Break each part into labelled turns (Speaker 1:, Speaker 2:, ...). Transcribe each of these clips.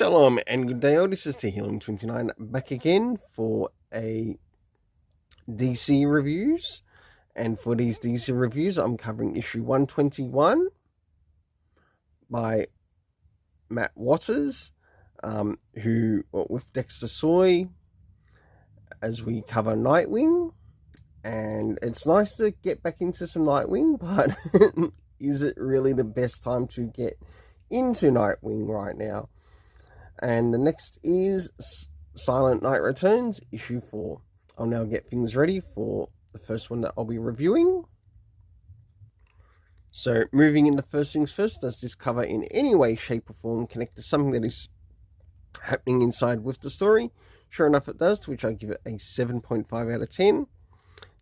Speaker 1: Shalom and good day, all. This is Healing29 back again for a DC reviews. And for these DC reviews, I'm covering issue 121 by Matt Waters, who with Dexter Soy, as we cover Nightwing. And it's nice to get back into some Nightwing, but is it really the best time to get into Nightwing right now? And the next is Silent Night Returns, issue 4. I'll now get things ready for the first one that I'll be reviewing. So, moving into first things first, does this cover in any way, shape, or form connect to something that is happening inside with the story? Sure enough, it does, to which I give it a 7.5 out of 10.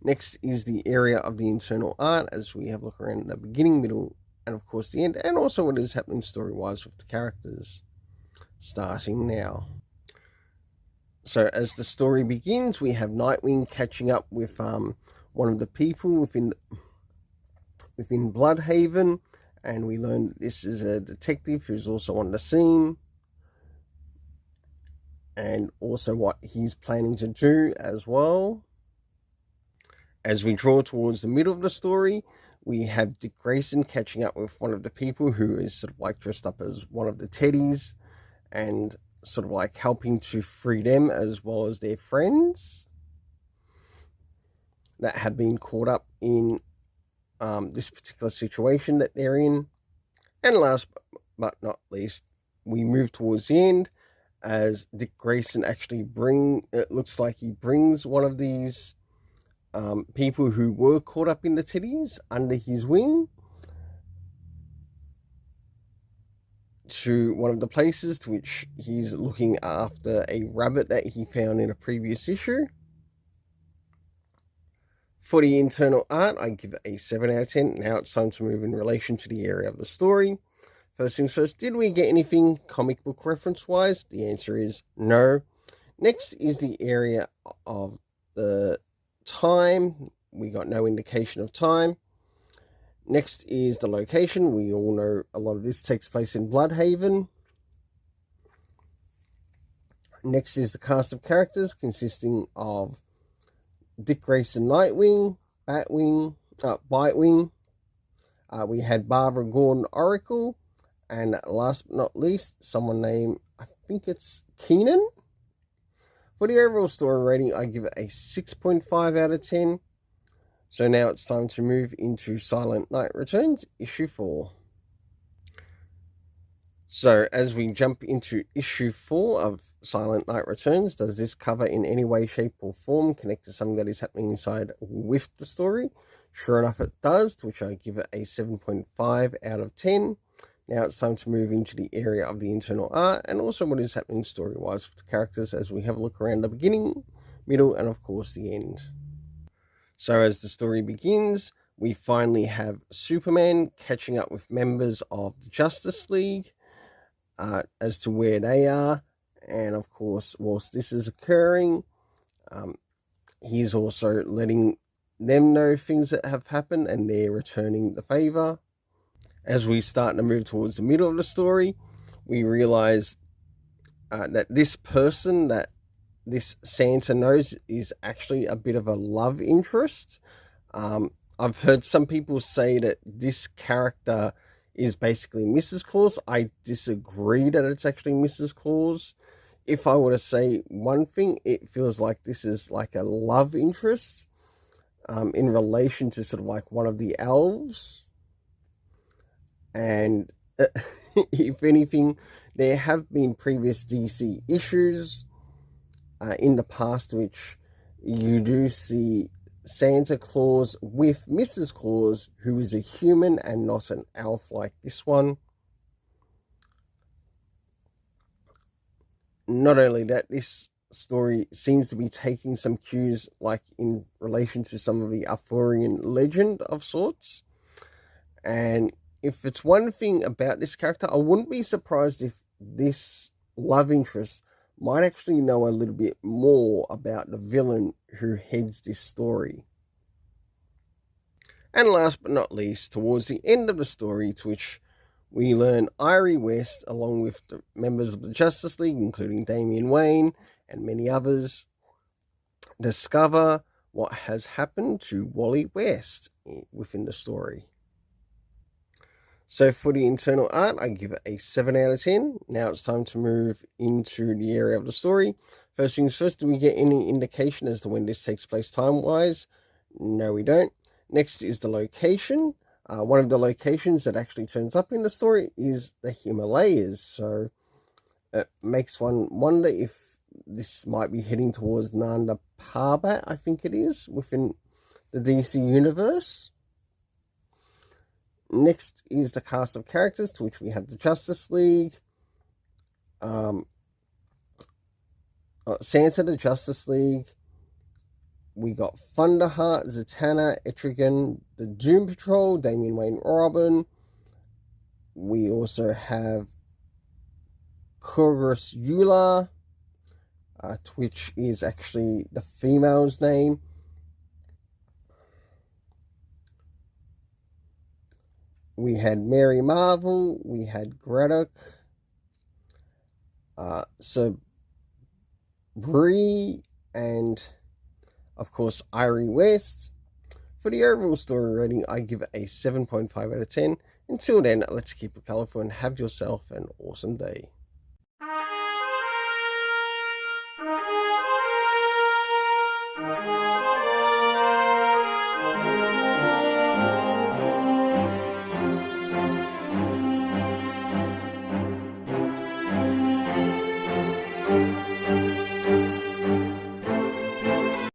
Speaker 1: Next is the area of the internal art, as we have a look around the beginning, middle, and of course the end, and also what is happening story-wise with the characters. Starting now. So as the story begins, we have Nightwing catching up with one of the people within Bloodhaven, and we learn that this is a detective who's also on the scene, and also what he's planning to do as well. As we draw towards the middle of the story, we have Dick Grayson catching up with one of the people who is sort of like dressed up as one of the teddies, and sort of like helping to free them as well as their friends that have been caught up in this particular situation that they're in. And last but not least, we move towards the end as Dick Grayson actually it looks like he brings one of these people who were caught up in the teddies under his wing to one of the places to which he's looking after a rabbit that he found in a previous issue. For the internal art, I give it a 7 out of 10. Now it's time to move in relation to the area of the story. First things first, did we get anything comic book reference-wise? The answer is no. Next is the area of the time. We got no indication of time. Next is the location. We all know a lot of this takes place in Bloodhaven. Next is the cast of characters consisting of Dick Grayson Nightwing, Bitewing. We had Barbara Gordon Oracle, and last but not least, someone named, I think it's Keenan. For the overall story rating, I give it a 6.5 out of 10. So now it's time to move into Silent Night Returns, issue 4. So as we jump into issue 4 of Silent Night Returns, does this cover in any way, shape, or form connect to something that is happening inside with the story? Sure enough, it does, to which I give it a 7.5 out of 10. Now it's time to move into the area of the internal art and also what is happening story-wise with the characters as we have a look around the beginning, middle, and of course the end. So as the story begins, we finally have Superman catching up with members of the Justice League as to where they are. And of course, whilst this is occurring, he's also letting them know things that have happened and they're returning the favor. As we start to move towards the middle of the story, we realize that this person that this Santa knows is actually a bit of a love interest. I've heard some people say that this character is basically Mrs. Claus. I disagree that it's actually Mrs. Claus. If I were to say one thing, it feels like this is like a love interest in relation to sort of like one of the elves. And if anything, there have been previous DC issues in the past which you do see Santa Claus with Mrs. Claus, who is a human and not an elf like this one. Not only that, this story seems to be taking some cues like in relation to some of the Arthurian legend of sorts. And if it's one thing about this character, I wouldn't be surprised if this love interest might actually know a little bit more about the villain who heads this story. And last but not least, towards the end of the story, to which We learn Irie West, along with the members of the Justice League, including Damian Wayne and many others, discover what has happened to Wally West within the story. So for the internal art, I give it a 7 out of 10. Now it's time to move into the area of the story. First things first, do we get any indication as to when this takes place time-wise? No, we don't. Next is the location. One of the locations that actually turns up in the story is the Himalayas. So it makes one wonder if this might be heading towards Nanda Parbat, I think it is, within the DC universe. Next is the cast of characters, to which we have the Justice League, Santa the Justice League. We got Thunderheart, Zatanna, Etrigan, the Doom Patrol, Damian Wayne Robin. We also have Kurgus Eula, which is actually the female's name. We had Mary Marvel, we had Graddock, so Bree, and of course Irie West. For the overall story rating, I give it a 7.5 out of 10. Until then, let's keep it colourful and have yourself an awesome day.